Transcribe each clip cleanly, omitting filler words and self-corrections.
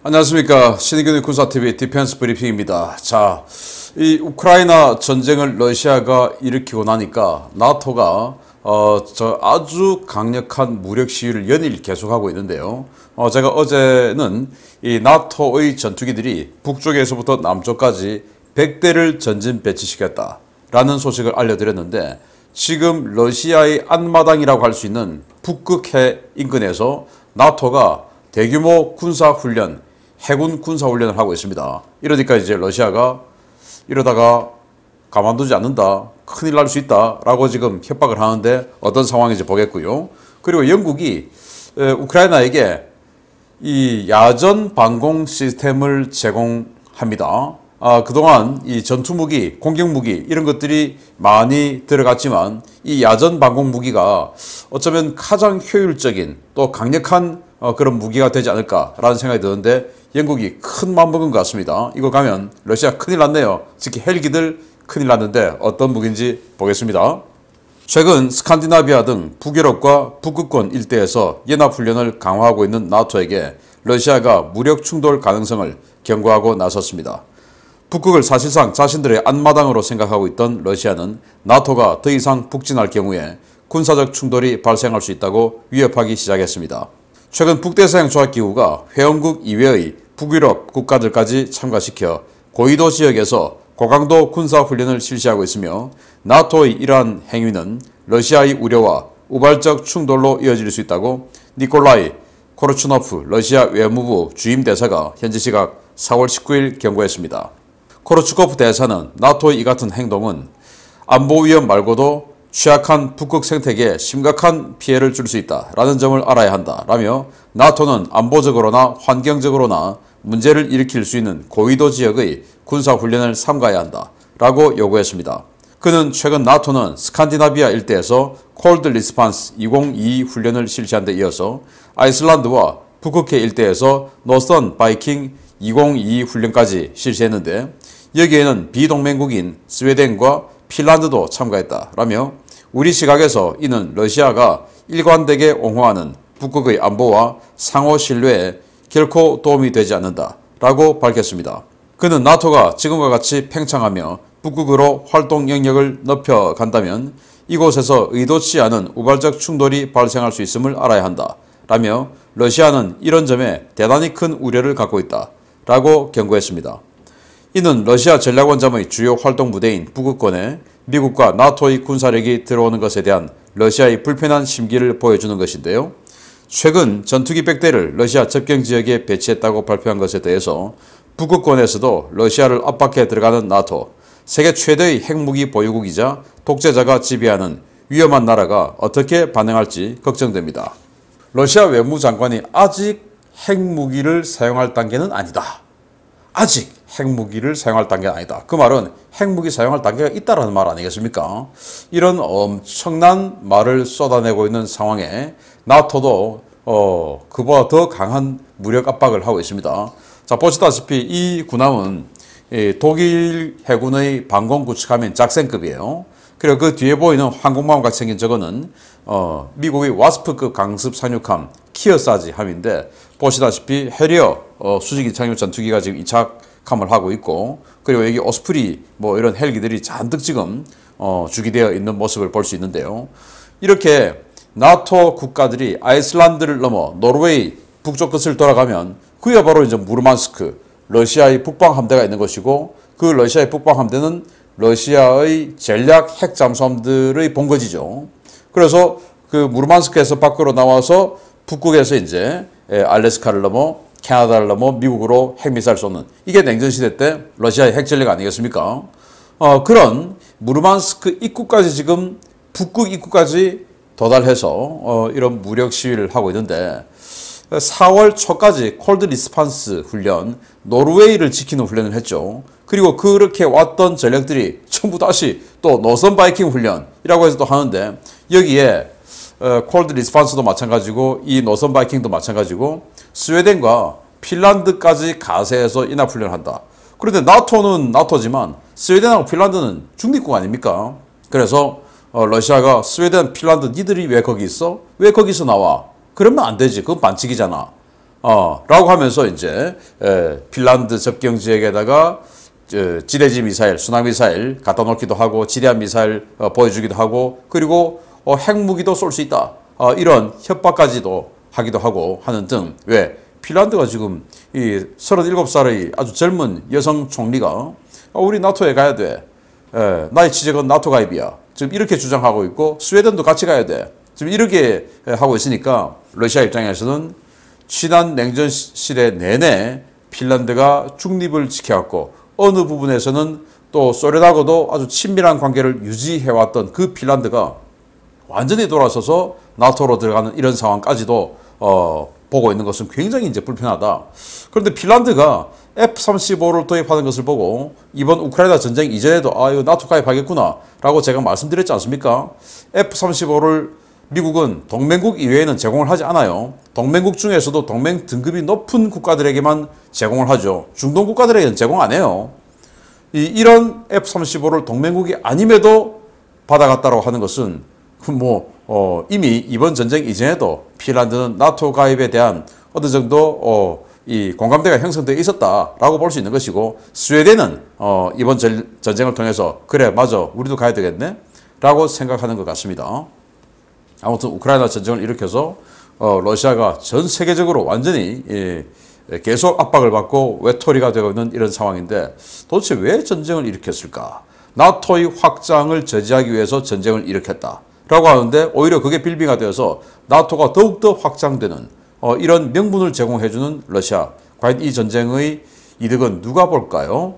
안녕하십니까. 신의균의 군사TV 디펜스 브리핑입니다. 자, 이 우크라이나 전쟁을 러시아가 일으키고 나니까 나토가 아주 강력한 무력 시위를 연일 계속하고 있는데요. 제가 어제는 이 나토의 전투기들이 북쪽에서부터 남쪽까지 100대를 전진 배치시켰다라는 소식을 알려드렸는데, 지금 러시아의 앞마당이라고 할 수 있는 북극해 인근에서 나토가 대규모 군사훈련, 해군 군사훈련을 하고 있습니다. 이러니까 이제 러시아가 이러다가 가만두지 않는다, 큰일 날 수 있다 라고 지금 협박을 하는데 어떤 상황인지 보겠고요. 그리고 영국이 우크라이나에게 이 야전 방공 시스템을 제공합니다. 그동안 이 전투무기, 공격무기 이런 것들이 많이 들어갔지만 이 야전 방공 무기가 어쩌면 가장 효율적인 또 강력한 그런 무기가 되지 않을까라는 생각이 드는데, 영국이 큰 맘 먹은 것 같습니다. 이거 가면 러시아 큰일 났네요. 특히 헬기들 큰일 났는데 어떤 무기인지 보겠습니다. 최근 스칸디나비아 등 북유럽과 북극권 일대에서 연합훈련을 강화하고 있는 나토에게 러시아가 무력 충돌 가능성을 경고하고 나섰습니다. 북극을 사실상 자신들의 앞마당으로 생각하고 있던 러시아는 나토가 더 이상 북진할 경우에 군사적 충돌이 발생할 수 있다고 위협하기 시작했습니다. 최근 북대서양 조약기구가 회원국 이외의 북유럽 국가들까지 참가시켜 고위도 지역에서 고강도 군사훈련을 실시하고 있으며, 나토의 이러한 행위는 러시아의 우려와 우발적 충돌로 이어질 수 있다고 니콜라이 코르추노프 러시아 외무부 주임 대사가 현지 시각 4월 19일 경고했습니다. 코르추코프 대사는 나토의 이 같은 행동은 안보 위험 말고도 취약한 북극 생태계에 심각한 피해를 줄 수 있다라는 점을 알아야 한다라며, 나토는 안보적으로나 환경적으로나 문제를 일으킬 수 있는 고위도 지역의 군사훈련을 삼가야 한다라고 요구했습니다. 그는 최근 나토는 스칸디나비아 일대에서 콜드 리스판스 2022 훈련을 실시한 데 이어서 아이슬란드와 북극해 일대에서 노선 바이킹 2022 훈련까지 실시했는데, 여기에는 비동맹국인 스웨덴과 핀란드도 참가했다라며, 우리 시각에서 이는 러시아가 일관되게 옹호하는 북극의 안보와 상호 신뢰에 결코 도움이 되지 않는다라고 밝혔습니다. 그는 나토가 지금과 같이 팽창하며 북극으로 활동 영역을 넓혀간다면 이곳에서 의도치 않은 우발적 충돌이 발생할 수 있음을 알아야 한다라며, 러시아는 이런 점에 대단히 큰 우려를 갖고 있다라고 경고했습니다. 이는 러시아 전략원잠의 주요 활동 무대인 북극권에 미국과 나토의 군사력이 들어오는 것에 대한 러시아의 불편한 심기를 보여주는 것인데요. 최근 전투기 100대를 러시아 접경지역에 배치했다고 발표한 것에 대해서 북극권에서도 러시아를 압박해 들어가는 나토, 세계 최대의 핵무기 보유국이자 독재자가 지배하는 위험한 나라가 어떻게 반응할지 걱정됩니다. 러시아 외무장관이 아직 핵무기를 사용할 단계는 아니다. 아직 핵무기를 사용할 단계가 아니다. 그 말은 핵무기 사용할 단계가 있다라는 말 아니겠습니까? 이런 엄청난 말을 쏟아내고 있는 상황에 나토도 그보다 더 강한 무력 압박을 하고 있습니다. 자, 보시다시피 이 군함은 독일 해군의 방공 구축함인 작센급이에요. 그리고 그 뒤에 보이는 항공모함 같이 생긴 저거는 미국의 와스프급 강습 상륙함 키어사지 함인데, 보시다시피 해리어 수직 이착륙 전투기가 지금 이착함을 하고 있고, 그리고 여기 오스프리 뭐 이런 헬기들이 잔뜩 지금 주기되어 있는 모습을 볼 수 있는데요. 이렇게 나토 국가들이 아이슬란드를 넘어 노르웨이 북쪽 끝을 돌아가면 그게 바로 이제 무르만스크, 러시아의 북방 함대가 있는 것이고, 그 러시아의 북방 함대는 러시아의 전략 핵 잠수함들의 본거지죠. 그래서 그 무르만스크에서 밖으로 나와서 북극에서 이제 알래스카를 넘어 캐나다를 넘어 미국으로 핵미사일 쏘는, 이게 냉전시대 때 러시아의 핵전력 아니겠습니까? 그런 무르만스크 입구까지 지금 북극 입구까지 도달해서 이런 무력 시위를 하고 있는데, 4월 초까지 콜드 리스판스 훈련, 노르웨이를 지키는 훈련을 했죠. 그리고 그렇게 왔던 전력들이 전부 다시 또 노선 바이킹 훈련이라고 해서 또 하는데, 여기에 콜드 리스판스도 마찬가지고 이 노선 바이킹도 마찬가지고 스웨덴과 핀란드까지 가세해서 인합훈련을 한다. 그런데 나토는 나토지만 스웨덴하고 핀란드는 중립국 아닙니까? 그래서 러시아가 스웨덴, 핀란드 니들이 왜 거기 있어? 왜 거기서 나와? 그러면 안 되지. 그건 반칙이잖아. 라고 하면서 이제 핀란드 접경 지역에다가 지대지 미사일, 순항 미사일 갖다 놓기도 하고 지대함 미사일 보여주기도 하고 그리고 핵무기도 쏠 수 있다. 이런 협박까지도 하기도 하고 하는 등 왜 핀란드가 지금 이 37살의 아주 젊은 여성 총리가 우리 나토에 가야 돼. 나의 지적은 나토 가입이야. 지금 이렇게 주장하고 있고 스웨덴도 같이 가야 돼. 지금 이렇게 하고 있으니까 러시아 입장에서는 지난 냉전 시대 내내 핀란드가 중립을 지켜왔고 어느 부분에서는 또 소련하고도 아주 친밀한 관계를 유지해왔던 그 핀란드가 완전히 돌아서서 나토로 들어가는 이런 상황까지도 보고 있는 것은 굉장히 이제 불편하다. 그런데 핀란드가 F-35를 도입하는 것을 보고 이번 우크라이나 전쟁 이전에도 이거 나토 가입하겠구나 라고 제가 말씀드렸지 않습니까? F-35를 미국은 동맹국 이외에는 제공을 하지 않아요. 동맹국 중에서도 동맹 등급이 높은 국가들에게만 제공을 하죠. 중동 국가들에게는 제공 안 해요. 이런 F-35를 동맹국이 아님에도 받아갔다고 하는 것은 이미 이번 전쟁 이전에도 핀란드는 나토 가입에 대한 어느 정도 이 공감대가 형성되어 있었다라고 볼 수 있는 것이고 스웨덴은 이번 전쟁을 통해서 그래 맞아 우리도 가야 되겠네 라고 생각하는 것 같습니다. 아무튼 우크라이나 전쟁을 일으켜서 러시아가 전 세계적으로 완전히 계속 압박을 받고 외톨이가 되고 있는 이런 상황인데 도대체 왜 전쟁을 일으켰을까? 나토의 확장을 저지하기 위해서 전쟁을 일으켰다 라고 하는데 오히려 그게 빌미가 되어서 나토가 더욱더 확장되는 이런 명분을 제공해주는 러시아. 과연 이 전쟁의 이득은 누가 볼까요?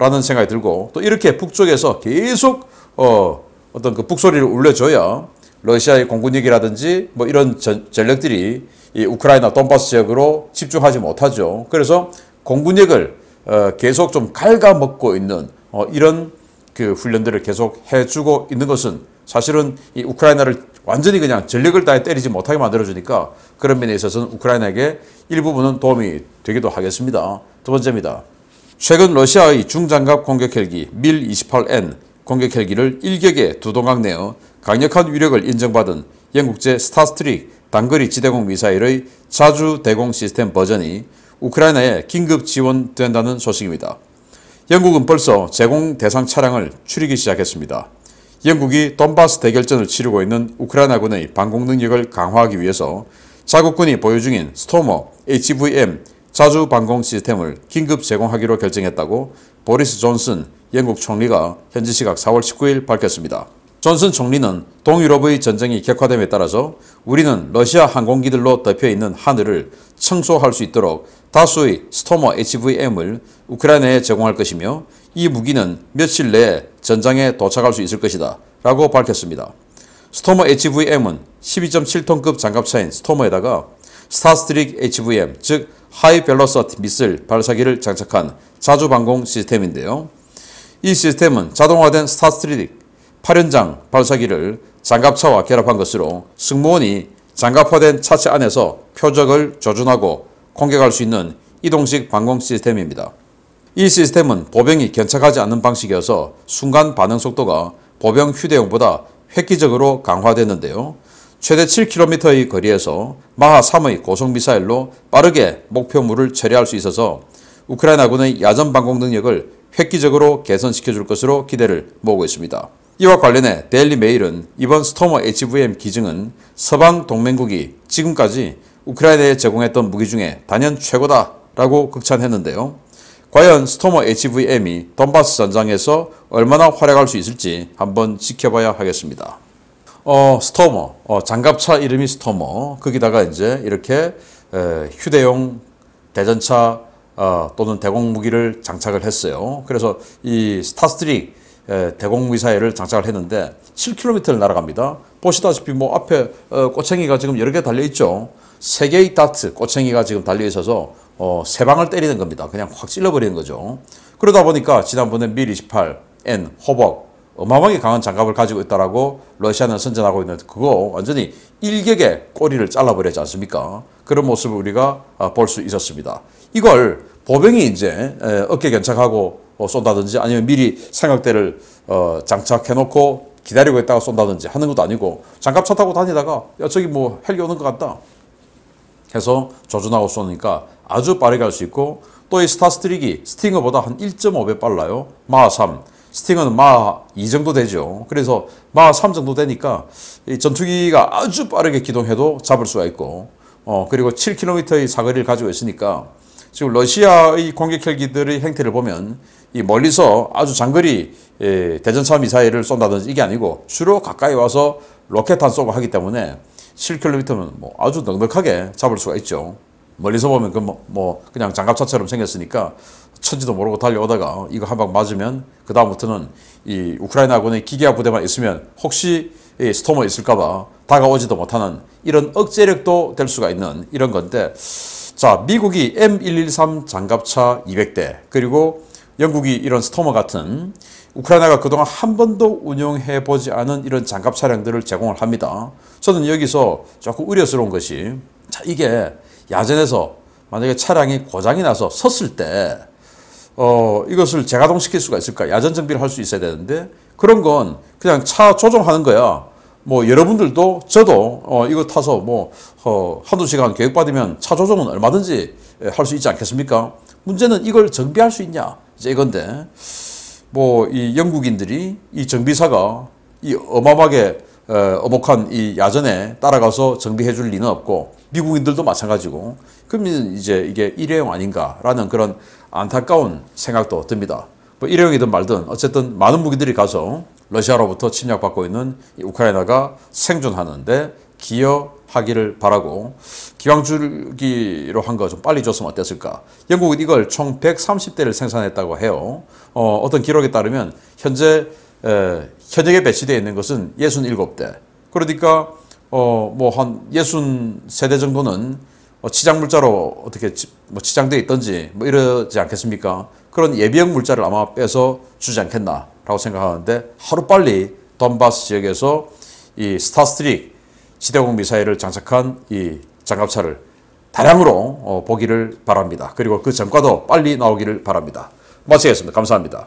라는 생각이 들고 또 이렇게 북쪽에서 계속 어떤 그 북소리를 울려줘야 러시아의 공군력이라든지 뭐 이런 전력들이 이 우크라이나 돈바스 지역으로 집중하지 못하죠. 그래서 공군력을 계속 좀 갉아먹고 있는 이런 그 훈련들을 계속 해주고 있는 것은 사실은 이 우크라이나를 완전히 그냥 전력을 다해 때리지 못하게 만들어주니까 그런 면에 있어서는 우크라이나에게 일부분은 도움이 되기도 하겠습니다. 두 번째입니다. 최근 러시아의 중장갑 공격 헬기 밀-28N 공격 헬기를 일격에 두 동강 내어 강력한 위력을 인정받은 영국제 스타스트릭 단거리 지대공 미사일의 자주 대공 시스템 버전이 우크라이나에 긴급 지원된다는 소식입니다. 영국은 벌써 제공 대상 차량을 추리기 시작했습니다. 영국이 돈바스 대결전을 치르고 있는 우크라이나군의 방공 능력을 강화하기 위해서 자국군이 보유 중인 스토머 HVM 자주 방공 시스템을 긴급 제공하기로 결정했다고 보리스 존슨 영국 총리가 현지 시각 4월 19일 밝혔습니다. 존슨 총리는 동유럽의 전쟁이 격화됨에 따라서 우리는 러시아 항공기들로 덮여있는 하늘을 청소할 수 있도록 다수의 스토머 HVM을 우크라이나에 제공할 것이며 이 무기는 며칠 내에 전장에 도착할 수 있을 것이다 라고 밝혔습니다. 스토머 HVM은 12.7톤급 장갑차인 스토머에다가 스타스트릭 HVM 즉 하이 벨로서티 미슬 발사기를 장착한 자주 방공 시스템인데요. 이 시스템은 자동화된 스타스트릭 8연장 발사기를 장갑차와 결합한 것으로 승무원이 장갑화된 차체 안에서 표적을 조준하고 공격할 수 있는 이동식 방공 시스템입니다. 이 시스템은 보병이 견착하지 않는 방식이어서 순간 반응 속도가 보병 휴대용보다 획기적으로 강화됐는데요. 최대 7km의 거리에서 마하 3의 고속미사일로 빠르게 목표물을 처리할 수 있어서 우크라이나군의 야전 방공 능력을 획기적으로 개선시켜줄 것으로 기대를 모으고 있습니다. 이와 관련해 데일리 메일은 이번 스토머 HVM 기증은 서방 동맹국이 지금까지 우크라이나에 제공했던 무기 중에 단연 최고다라고 극찬했는데요. 과연 스토머 HVM이 돈바스 전장에서 얼마나 활약할 수 있을지 한번 지켜봐야 하겠습니다. 스토머, 장갑차 이름이 스토머, 거기다가 이제 이렇게 휴대용 대전차 또는 대공 무기를 장착을 했어요. 그래서 이 스타스트릭 대공 미사일을 장착을 했는데 7km를 날아갑니다. 보시다시피 뭐 앞에 꼬챙이가 지금 여러 개 달려 있죠. 3개의 다트 꼬챙이가 지금 달려 있어서 세 방을 때리는 겁니다. 그냥 확 찔러버리는 거죠. 그러다 보니까 지난번에 밀-28N 호벅 어마어마하게 강한 장갑을 가지고 있다라고 러시아는 선전하고 있는데 그거 완전히 일격에 꼬리를 잘라버렸지 않습니까? 그런 모습을 우리가 볼 수 있었습니다. 이걸 보병이 이제 어깨 견착하고 쏜다든지 아니면 미리 삼각대를 장착해놓고 기다리고 있다가 쏜다든지 하는 것도 아니고 장갑차 타고 다니다가 야 저기 뭐 헬기 오는 것 같다. 해서 조준하고 쏘니까 아주 빠르게 할 수 있고, 또 이 스타스트릭이 스팅어보다 한 1.5배 빨라요. 마하 3. 스팅어는 마하 2 정도 되죠. 그래서 마하 3 정도 되니까 이 전투기가 아주 빠르게 기동해도 잡을 수가 있고, 그리고 7km의 사거리를 가지고 있으니까 지금 러시아의 공격 헬기들의 행태를 보면 이 멀리서 아주 장거리 대전차 미사일을 쏜다든지 이게 아니고 주로 가까이 와서 로켓탄 쏘고 하기 때문에 7km면 뭐 아주 넉넉하게 잡을 수가 있죠. 멀리서 보면 그냥 장갑차처럼 생겼으니까 천지도 모르고 달려오다가 이거 한 방 맞으면 그 다음부터는 이 우크라이나군의 기계화 부대만 있으면 혹시 스토머 있을까봐 다가오지도 못하는 이런 억제력도 될 수가 있는 이런 건데, 자, 미국이 M113 장갑차 200대 그리고 영국이 이런 스토머 같은 우크라이나가 그동안 한 번도 운용해 보지 않은 이런 장갑 차량들을 제공을 합니다. 저는 여기서 조금 우려스러운 것이, 자, 이게 야전에서 만약에 차량이 고장이 나서 섰을 때 이것을 재가동시킬 수가 있을까? 야전 정비를 할 수 있어야 되는데 그런 건 그냥 차 조종하는 거야. 뭐 여러분들도 저도 이거 타서 한두 시간 교육받으면 차 조종은 얼마든지 할 수 있지 않겠습니까? 문제는 이걸 정비할 수 있냐? 이제 이건데, 이 영국인들이 이 정비사가 이 어마어마하게 어목한 이 야전에 따라가서 정비해 줄 리는 없고, 미국인들도 마찬가지고, 그러면 이제 이게 일회용 아닌가라는 그런 안타까운 생각도 듭니다. 일회용이든 말든 어쨌든 많은 무기들이 가서 러시아로부터 침략받고 있는 이 우크라이나가 생존하는데 기여하기를 바라고, 기왕 주기로 한 거 좀 빨리 줬으면 어땠을까. 영국은 이걸 총 130대를 생산했다고 해요. 어떤 기록에 따르면 현재 현역에 배치되어 있는 것은 67대. 그러니까 한 60세대 정도는 치장 물자로 어떻게 치장되어 있던지 이러지 않겠습니까? 그런 예비형 물자를 아마 빼서 주지 않겠나라고 생각하는데, 하루빨리 돈바스 지역에서 이 스타스트릭 지대공 미사일을 장착한 이 장갑차를 다량으로 보기를 바랍니다. 그리고 그 전과도 빨리 나오기를 바랍니다. 마치겠습니다. 감사합니다.